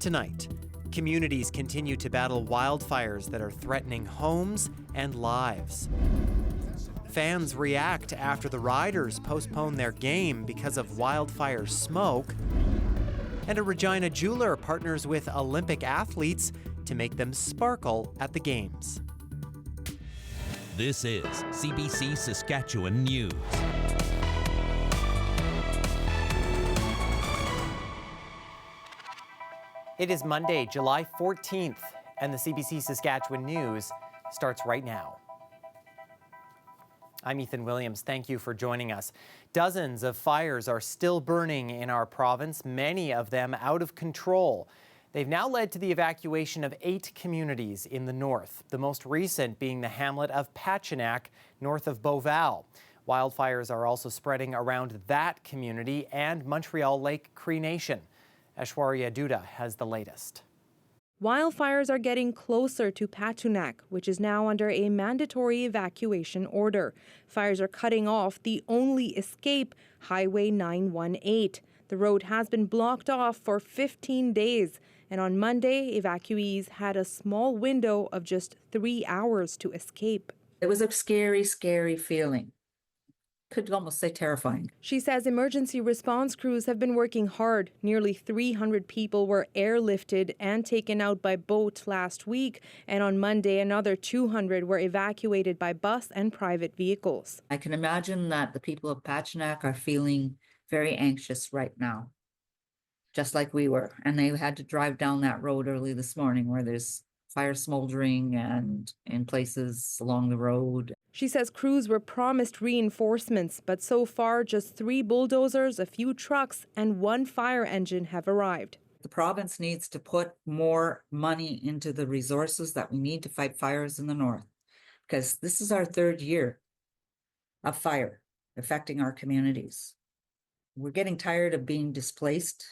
tonight, communities continue to battle wildfires that are threatening homes and lives. Fans react after the Riders postpone their game because of wildfire smoke. And a Regina jeweler partners with Olympic athletes to make them sparkle at the games. This is CBC Saskatchewan News. It is Monday, July 14th, and the CBC Saskatchewan News starts right now. I'm Ethan Williams. Thank you for joining us. Dozens of fires are still burning in our province, many of them out of control. They've now led to the evacuation of 8 communities in the north, the most recent being the hamlet of Pachinak, north of Beauval. Wildfires are also spreading around that community and Montreal Lake Cree Nation. Aishwarya Duda has the latest. Wildfires are getting closer to Pachinak, which is now under a mandatory evacuation order. Fires are cutting off the only escape, Highway 918. The road has been blocked off for 15 days, and on Monday, evacuees had a small window of just 3 hours to escape. It was a scary, scary feeling. Could almost say terrifying. She says emergency response crews have been working hard. Nearly 300 people were airlifted and taken out by boat last week, and on Monday another 200 were evacuated by bus and private vehicles. I can imagine that the people of Pachinak are feeling very anxious right now, just like we were. And they had to drive down that road early this morning where there's fire smoldering and in places along the road. She says crews were promised reinforcements, but so far just 3 bulldozers, a few trucks, and 1 fire engine have arrived. The province needs to put more money into the resources that we need to fight fires in the north, because this is our 3rd year of fire affecting our communities. We're getting tired of being displaced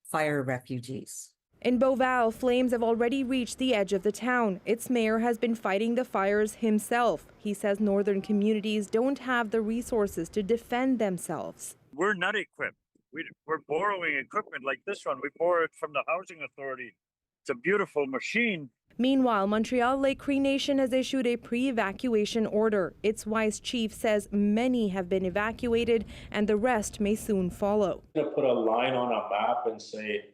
fire refugees. In Beauval, flames have already reached the edge of the town. Its mayor has been fighting the fires himself. He says northern communities don't have the resources to defend themselves. We're not equipped. We're borrowing equipment like this one. We borrow it from the housing authority. It's a beautiful machine. Meanwhile, Montreal Lake Cree Nation has issued a pre-evacuation order. Its vice chief says many have been evacuated and the rest may soon follow. To put a line on a map and say,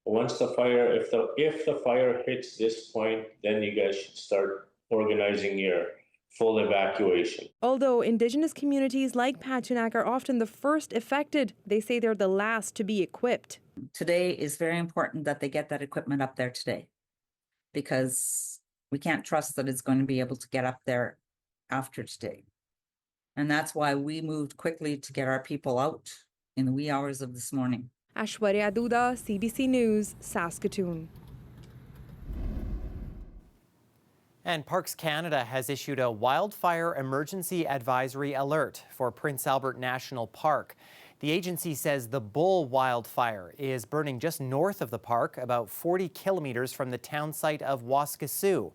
once the fire, if the fire hits this point, then you guys should start organizing your full evacuation. Although Indigenous communities like Pachinak are often the first affected, they say they're the last to be equipped. Today is very important that they get that equipment up there today, because we can't trust that it's going to be able to get up there after today. And that's why we moved quickly to get our people out in the wee hours of this morning. Aishwarya Duda, CBC News, Saskatoon. And Parks Canada has issued a wildfire emergency advisory alert for Prince Albert National Park. The agency says the Bull wildfire is burning just north of the park, about 40 kilometers from the town site of Waskesiu.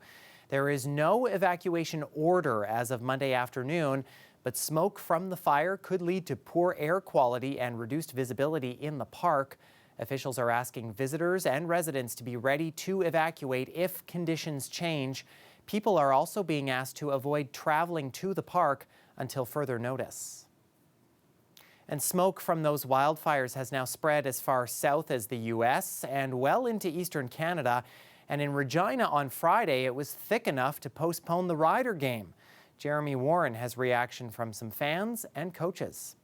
There is no evacuation order as of Monday afternoon, but smoke from the fire could lead to poor air quality and reduced visibility in the park. Officials are asking visitors and residents to be ready to evacuate if conditions change. People are also being asked to avoid traveling to the park until further notice. And smoke from those wildfires has now spread as far south as the U.S. and well into eastern Canada. And in Regina on Friday, it was thick enough to postpone the Rider game. Jeremy Warren has reaction from some fans and coaches.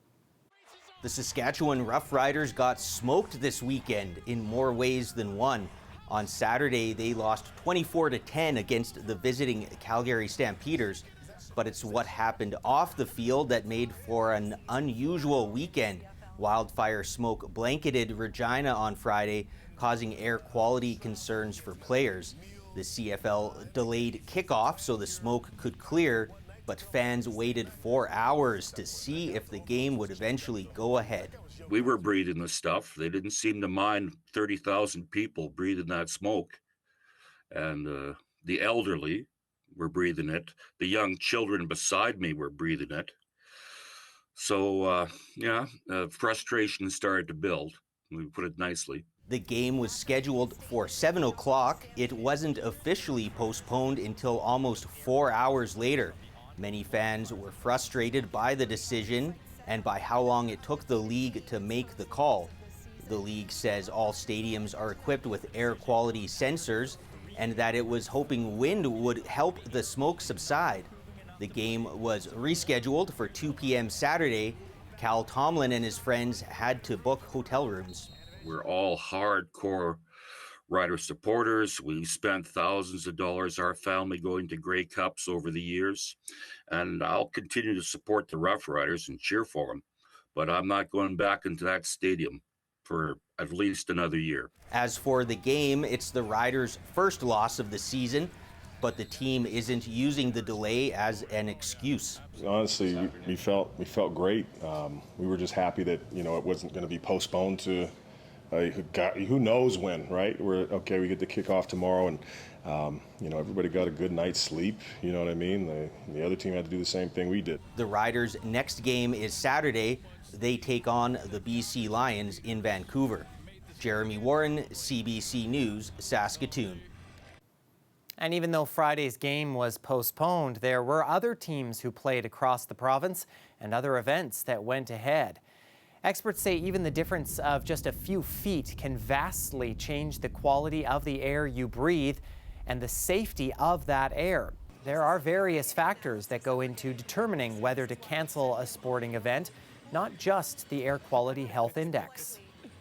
The Saskatchewan Roughriders got smoked this weekend in more ways than one. On Saturday, they lost 24-10 against the visiting Calgary Stampeders. But it's what happened off the field that made for an unusual weekend. Wildfire smoke blanketed Regina on Friday, causing air quality concerns for players. The CFL delayed kickoff so the smoke could clear, but fans waited 4 hours to see if the game would eventually go ahead. We were breathing the stuff. They didn't seem to mind 30,000 people breathing that smoke. And the elderly were breathing it. The young children beside me were breathing it. So, frustration started to build. We put it nicely. The game was scheduled for 7 o'clock. It wasn't officially postponed until almost 4 hours later. Many fans were frustrated by the decision and by how long it took the league to make the call. The league says all stadiums are equipped with air quality sensors and that it was hoping wind would help the smoke subside. The game was rescheduled for 2 p.m. Saturday. Cal Tomlin and his friends had to book hotel rooms. We're all hardcore Rider supporters. We spent thousands of dollars, our family, going to Grey Cups over the years. And I'll continue to support the Rough Riders and cheer for them. But I'm not going back into that stadium for at least another year. As for the game, it's the Riders' first loss of the season, but the team isn't using the delay as an excuse. Honestly, we felt great. We were just happy that it wasn't going to be postponed to who knows when, right? We get to kick off tomorrow, and everybody got a good night's sleep. You know what I mean? The other team had to do the same thing we did. The Riders' next game is Saturday. They take on the BC Lions in Vancouver. Jeremy Warren, CBC News, Saskatoon. And even though Friday's game was postponed, there were other teams who played across the province and other events that went ahead. Experts say even the difference of just a few feet can vastly change the quality of the air you breathe and the safety of that air. There are various factors that go into determining whether to cancel a sporting event, not just the Air Quality Health Index.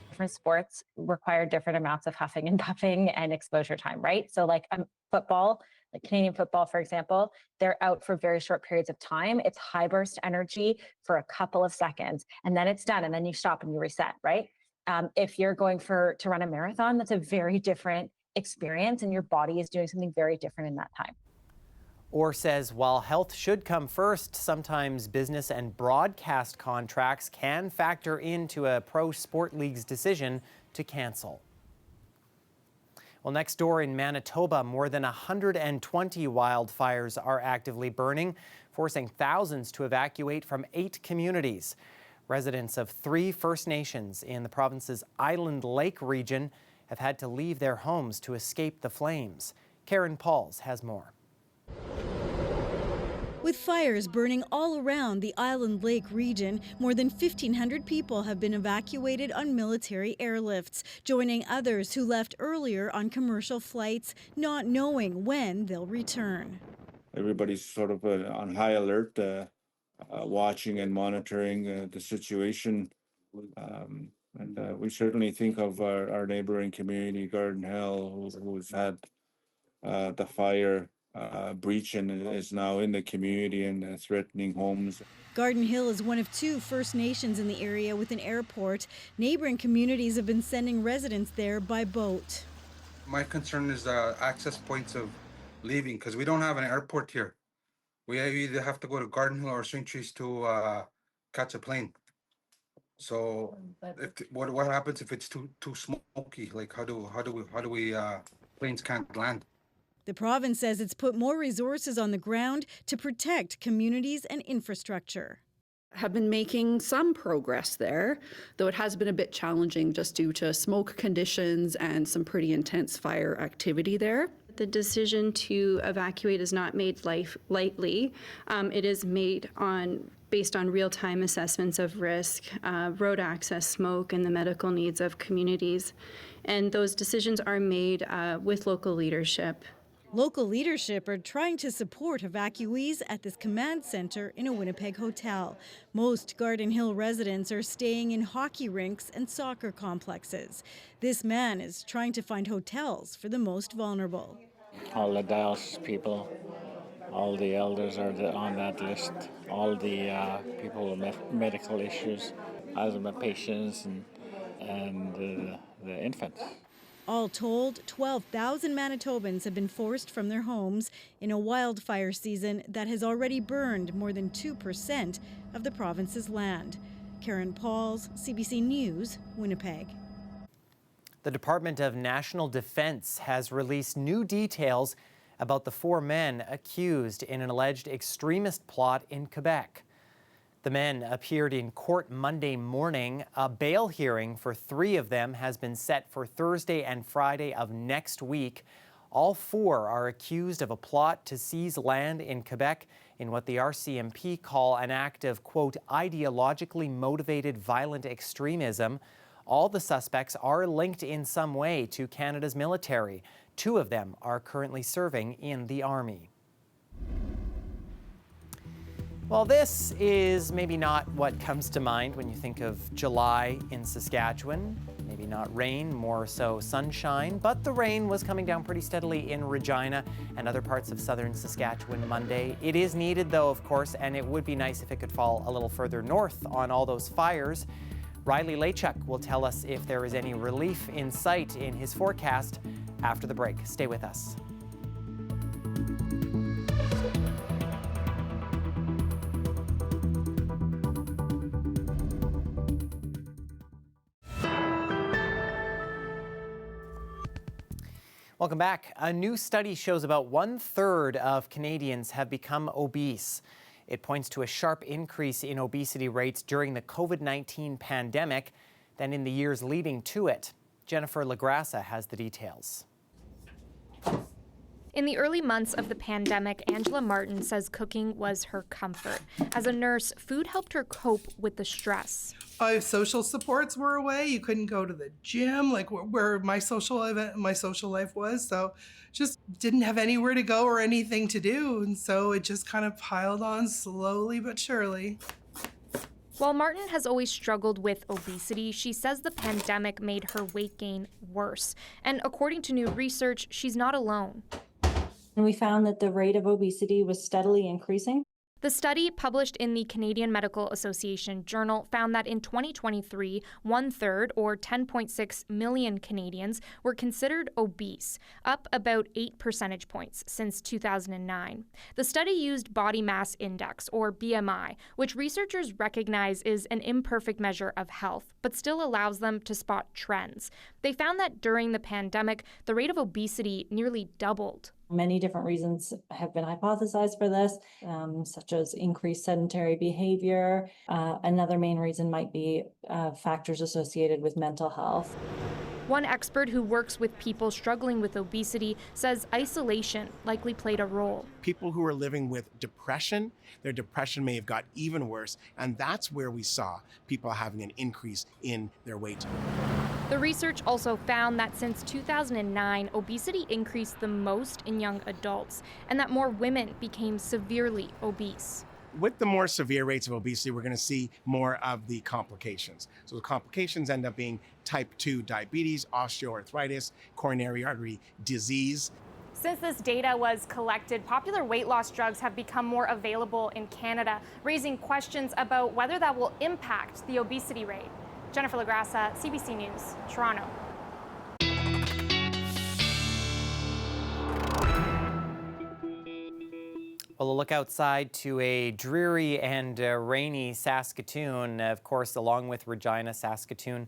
Different sports require different amounts of huffing and puffing and exposure time, right? So like football, like Canadian football, for example, they're out for very short periods of time. It's high burst energy for a couple of seconds, and then it's done, and then you stop and you reset, right? If you're going to run a marathon, that's a very different experience, and your body is doing something very different in that time. Orr says while health should come first, sometimes business and broadcast contracts can factor into a pro sport league's decision to cancel. Well, next door in Manitoba, more than 120 wildfires are actively burning, forcing thousands to evacuate from 8 communities. Residents of 3 First Nations in the province's Island Lake region have had to leave their homes to escape the flames. Karen Pauls has more. With fires burning all around the Island Lake region, more than 1,500 people have been evacuated on military airlifts, joining others who left earlier on commercial flights, not knowing when they'll return. Everybody's sort of on high alert, watching and monitoring the situation. And we certainly think of our neighboring community, Garden Hill, who's had the fire breach and is now in the community and threatening homes. Garden Hill is one of 2 First Nations in the area with an airport. Neighboring communities have been sending residents there by boat. My concern is access points of leaving, because we don't have an airport here. We either have to go to Garden Hill or St. Trees to catch a plane. So what happens if it's too smoky? Like how do we planes can't land? The province says it's put more resources on the ground to protect communities and infrastructure. Have been making some progress there, though it has been a bit challenging just due to smoke conditions and some pretty intense fire activity there. The decision to evacuate is not made lightly. It is made based on real-time assessments of risk, road access, smoke, and the medical needs of communities. And those decisions are made with local leadership. Local leadership are trying to support evacuees at this command center in a Winnipeg hotel. Most Garden Hill residents are staying in hockey rinks and soccer complexes. This man is trying to find hotels for the most vulnerable. All the dialysis people, all the elders are on that list, all the people with medical issues, asthma patients and the infants. All told, 12,000 Manitobans have been forced from their homes in a wildfire season that has already burned more than 2% of the province's land. Karen Pauls, CBC News, Winnipeg. The Department of National Defense has released new details about the 4 men accused in an alleged extremist plot in Quebec. The men appeared in court Monday morning. A bail hearing for 3 of them has been set for Thursday and Friday of next week. All 4 are accused of a plot to seize land in Quebec in what the RCMP call an act of, quote, ideologically motivated violent extremism. All the suspects are linked in some way to Canada's military. 2 of them are currently serving in the Army. Well, this is maybe not what comes to mind when you think of July in Saskatchewan. Maybe not rain, more so sunshine, but the rain was coming down pretty steadily in Regina and other parts of southern Saskatchewan Monday. It is needed, though, of course, and it would be nice if it could fall a little further north on all those fires. Riley Lachuk will tell us if there is any relief in sight in his forecast after the break. Stay with us. Welcome back. A new study shows about 1/3 of Canadians have become obese. It points to a sharp increase in obesity rates during the COVID-19 pandemic than in the years leading to it. Jennifer LaGrassa has the details. In the early months of the pandemic, Angela Martin says cooking was her comfort. As a nurse, food helped her cope with the stress. Social supports were away. You couldn't go to the gym, like where my social life was. So just didn't have anywhere to go or anything to do. And so it just kind of piled on slowly but surely. While Martin has always struggled with obesity, she says the pandemic made her weight gain worse. And according to new research, she's not alone. And we found that the rate of obesity was steadily increasing. The study, published in the Canadian Medical Association Journal, found that in 2023, 1/3, or 10.6 million Canadians, were considered obese, up about 8 percentage points since 2009. The study used body mass index, or BMI, which researchers recognize is an imperfect measure of health, but still allows them to spot trends. They found that during the pandemic, the rate of obesity nearly doubled. Many different reasons have been hypothesized for this, such as increased sedentary behavior. Another main reason might be factors associated with mental health. One expert who works with people struggling with obesity says isolation likely played a role. People who are living with depression, their depression may have got even worse, and that's where we saw people having an increase in their weight. The research also found that since 2009, obesity increased the most in young adults, and that more women became severely obese. With the more severe rates of obesity, we're going to see more of the complications. So the complications end up being type 2 diabetes, osteoarthritis, coronary artery disease. Since this data was collected, popular weight loss drugs have become more available in Canada, raising questions about whether that will impact the obesity rate. Jennifer LaGrassa, CBC News, Toronto. Well, a look outside to a dreary and rainy Saskatoon, of course, along with Regina, Saskatoon,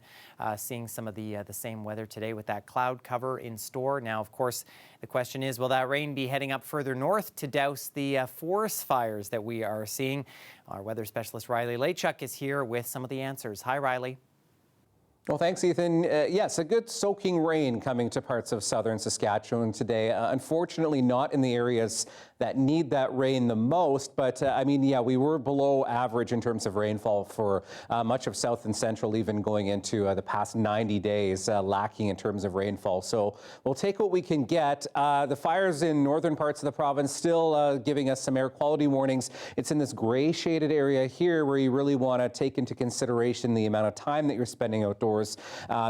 seeing some of the same weather today with that cloud cover in store. Now, of course, the question is, will that rain be heading up further north to douse the forest fires that we are seeing? Our weather specialist, Riley Lachuk, is here with some of the answers. Hi, Riley. Well, thanks, Ethan. Yes, a good soaking rain coming to parts of southern Saskatchewan today. Unfortunately, not in the areas that need that rain the most. But we were below average in terms of rainfall for much of south and central, even going into the past 90 days, lacking in terms of rainfall. So we'll take what we can get. The fires in northern parts of the province still giving us some air quality warnings. It's in this gray shaded area here where you really want to take into consideration the amount of time that you're spending outdoors.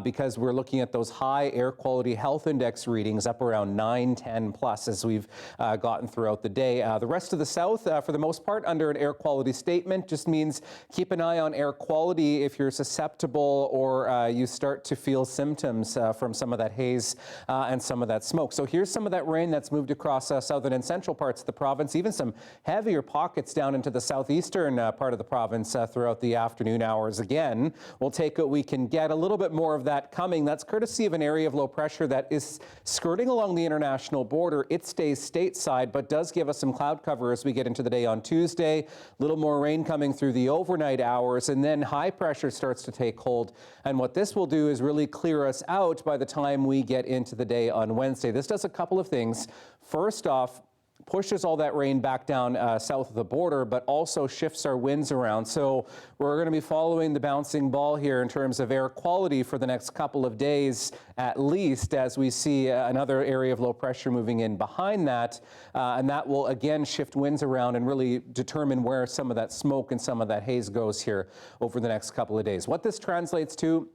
Because we're looking at those high air quality health index readings up around 9, 10 plus as we've gotten throughout the day. The rest of the south, for the most part, under an air quality statement, just means keep an eye on air quality if you're susceptible or you start to feel symptoms from some of that haze and some of that smoke. So here's some of that rain that's moved across southern and central parts of the province, even some heavier pockets down into the southeastern part of the province throughout the afternoon hours. Again, we'll take what we can get. a little bit more of that coming. That's courtesy of an area of low pressure that is skirting along the international border. It stays stateside, but does give us some cloud cover as we get into the day on Tuesday. A little more rain coming through the overnight hours, and then high pressure starts to take hold. And what this will do is really clear us out by the time we get into the day on Wednesday. This does a couple of things. First off, pushes all that rain back down south of the border, but also shifts our winds around. So we're going to be following the bouncing ball here in terms of air quality for the next couple of days, at least, as we see another area of low pressure moving in behind that. And that will again shift winds around and really determine where some of that smoke and some of that haze goes here over the next couple of days. What this translates to,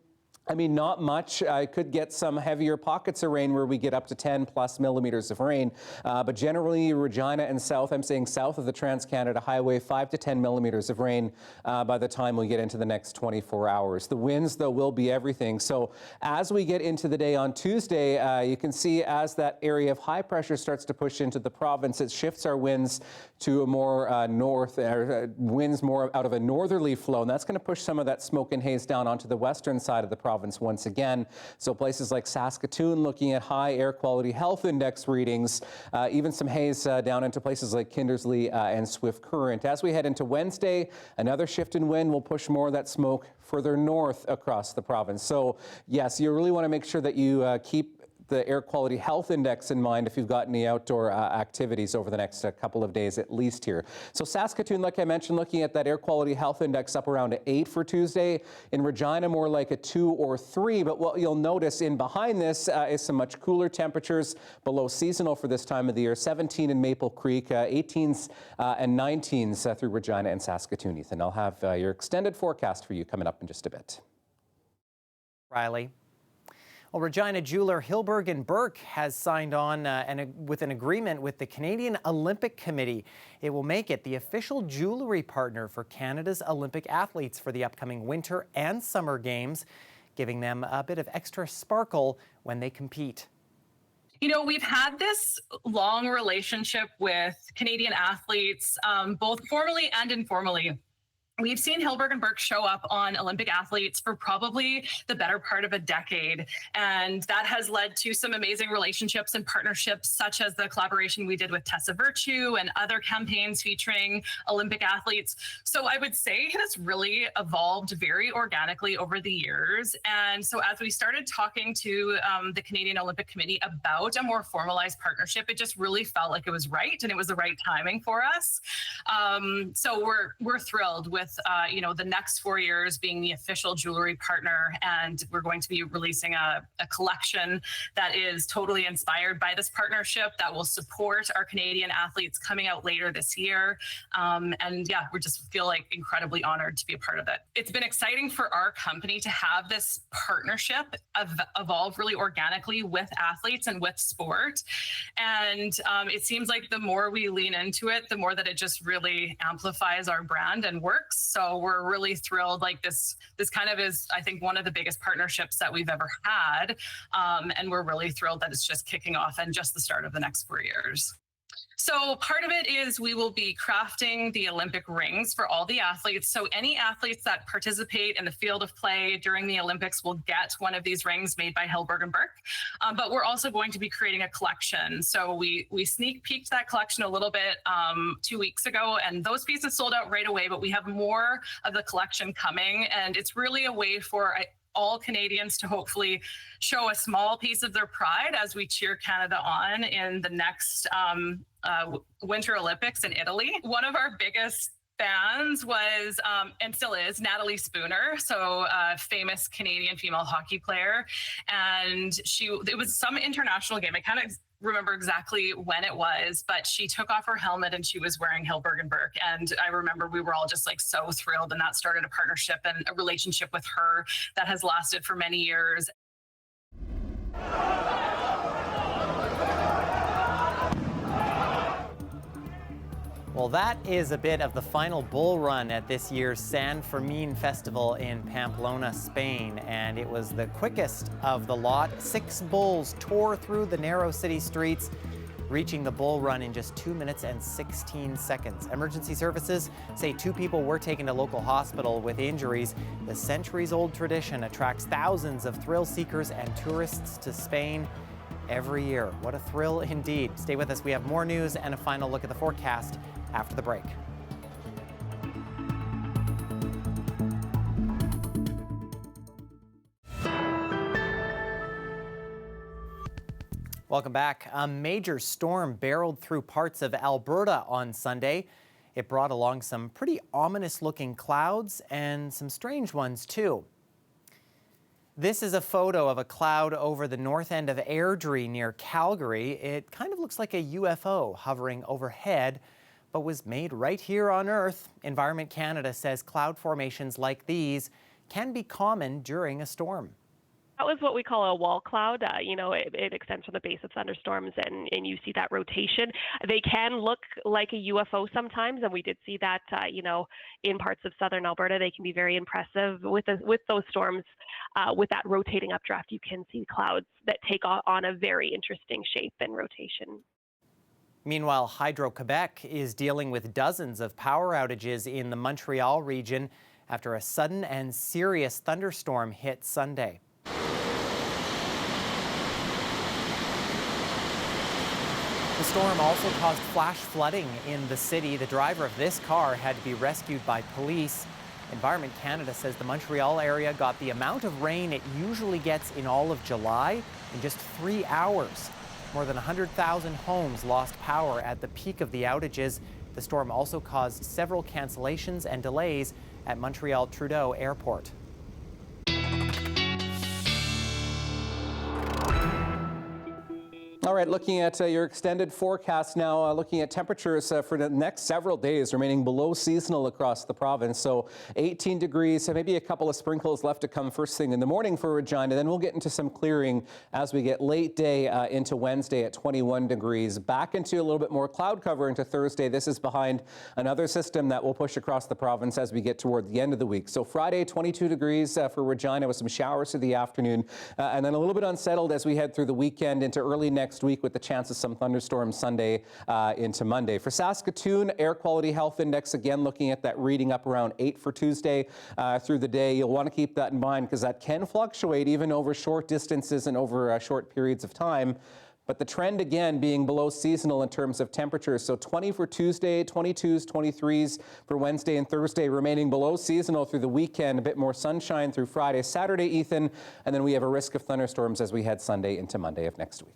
I mean, not much. I could get some heavier pockets of rain where we get up to 10 plus millimeters of rain. But generally, Regina and south, I'm saying south of the Trans-Canada Highway, 5 to 10 millimeters of rain by the time we get into the next 24 hours. The winds, though, will be everything. So as we get into the day on Tuesday, you can see as that area of high pressure starts to push into the province, it shifts our winds to a more winds more out of a northerly flow. And that's going to push some of that smoke and haze down onto the western side of the province once again. So places like Saskatoon looking at high air quality health index readings, even some haze down into places like Kindersley and Swift Current. As we head into Wednesday, another shift in wind will push more of that smoke further north across the province. So yes, you really want to make sure that you keep the air quality health index in mind if you've got any outdoor activities over the next couple of days at least here. So Saskatoon, like I mentioned, looking at that air quality health index up around 8 for Tuesday. In Regina, more like a 2 or 3. But what you'll notice in behind this is some much cooler temperatures below seasonal for this time of the year. 17 in Maple Creek, 18s and 19s through Regina and Saskatoon. Ethan, I'll have your extended forecast for you coming up in just a bit. Riley. Well, Regina jeweler Hilberg & Burke has signed on with an agreement with the Canadian Olympic Committee. It will make it the official jewelry partner for Canada's Olympic athletes for the upcoming Winter and Summer Games, giving them a bit of extra sparkle when they compete. You know, we've had this long relationship with Canadian athletes, both formally and informally. We've seen Hilberg & Burke show up on Olympic athletes for probably the better part of a decade. And that has led to some amazing relationships and partnerships, such as the collaboration we did with Tessa Virtue and other campaigns featuring Olympic athletes. So I would say it has really evolved very organically over the years. And so as we started talking to the Canadian Olympic Committee about a more formalized partnership, it just really felt like it was right and it was the right timing for us. So we're thrilled with the next 4 years being the official jewelry partner, and we're going to be releasing a collection that is totally inspired by this partnership that will support our Canadian athletes coming out later this year. And yeah, we just feel like incredibly honored to be a part of it. It's been exciting for our company to have this partnership evolve really organically with athletes and with sport. And it seems like the more we lean into it, the more that it just really amplifies our brand and works. So we're really thrilled. Like this kind of is, I think, one of the biggest partnerships that we've ever had. And we're really thrilled that it's just kicking off and just the start of the next 4 years. So part of it is we will be crafting the Olympic rings for all the athletes. So any athletes that participate in the field of play during the Olympics will get one of these rings made by Hilberg & Burke. But we're also going to be creating a collection. So we sneak peeked that collection a little bit 2 weeks ago, and those pieces sold out right away, but we have more of the collection coming. And it's really a way for all Canadians to hopefully show a small piece of their pride as we cheer Canada on in the next Winter Olympics in Italy. One of our biggest fans was, and still is, Natalie Spooner, so a famous Canadian female hockey player. And it was some international game. I kind of remember exactly when it was, but she took off her helmet and she was wearing Hilberg & Burke. And I remember we were all just like so thrilled, and that started a partnership and a relationship with her that has lasted for many years. Well, that is a bit of the final bull run at this year's San Fermin Festival in Pamplona, Spain, and it was the quickest of the lot. 6 bulls tore through the narrow city streets, reaching the Bull Run in just 2 minutes and 16 seconds. Emergency services say 2 people were taken to local hospital with injuries. The centuries-old tradition attracts thousands of thrill seekers and tourists to Spain every year. What a thrill indeed. Stay with us. We have more news and a final look at the forecast after the break. Welcome back. A major storm barreled through parts of Alberta on Sunday. It brought along some pretty ominous-looking clouds and some strange ones, too. This is a photo of a cloud over the north end of Airdrie near Calgary. It kind of looks like a UFO hovering overhead, but was made right here on Earth. Environment Canada says cloud formations like these can be common during a storm. That was what we call a wall cloud. It extends from the base of thunderstorms, and you see that rotation. They can look like a UFO sometimes, and we did see that, in parts of southern Alberta. They can be very impressive with those storms. With that rotating updraft, you can see clouds that take on a very interesting shape and rotation. Meanwhile, Hydro-Quebec is dealing with dozens of power outages in the Montreal region after a sudden and serious thunderstorm hit Sunday. The storm also caused flash flooding in the city. The driver of this car had to be rescued by police. Environment Canada says the Montreal area got the amount of rain it usually gets in all of July in just 3 hours. More than 100,000 homes lost power at the peak of the outages. The storm also caused several cancellations and delays at Montreal Trudeau Airport. All right, looking at your extended forecast now, looking at temperatures for the next several days remaining below seasonal across the province. So 18 degrees, maybe a couple of sprinkles left to come first thing in the morning for Regina. Then we'll get into some clearing as we get late day into Wednesday at 21 degrees. Back into a little bit more cloud cover into Thursday. This is behind another system that will push across the province as we get toward the end of the week. So Friday, 22 degrees for Regina with some showers through the afternoon. And then a little bit unsettled as we head through the weekend into early next week with the chance of some thunderstorms Sunday into Monday. For Saskatoon, Air Quality Health Index, again, looking at that reading up around 8 for Tuesday through the day. You'll want to keep that in mind because that can fluctuate even over short distances and over short periods of time. But the trend, again, being below seasonal in terms of temperatures. So 20 for Tuesday, 22s, 23s for Wednesday and Thursday, remaining below seasonal through the weekend. A bit more sunshine through Friday, Saturday, Ethan. And then we have a risk of thunderstorms as we head Sunday into Monday of next week.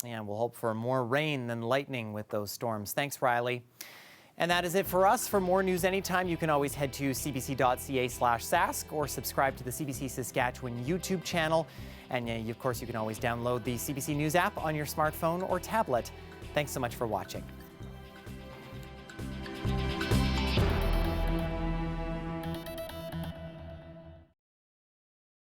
And we'll hope for more rain than lightning with those storms. Thanks, Riley. And that is it for us. For more news anytime, you can always head to cbc.ca/sask or subscribe to the CBC Saskatchewan YouTube channel. And of course, you can always download the CBC News app on your smartphone or tablet. Thanks so much for watching.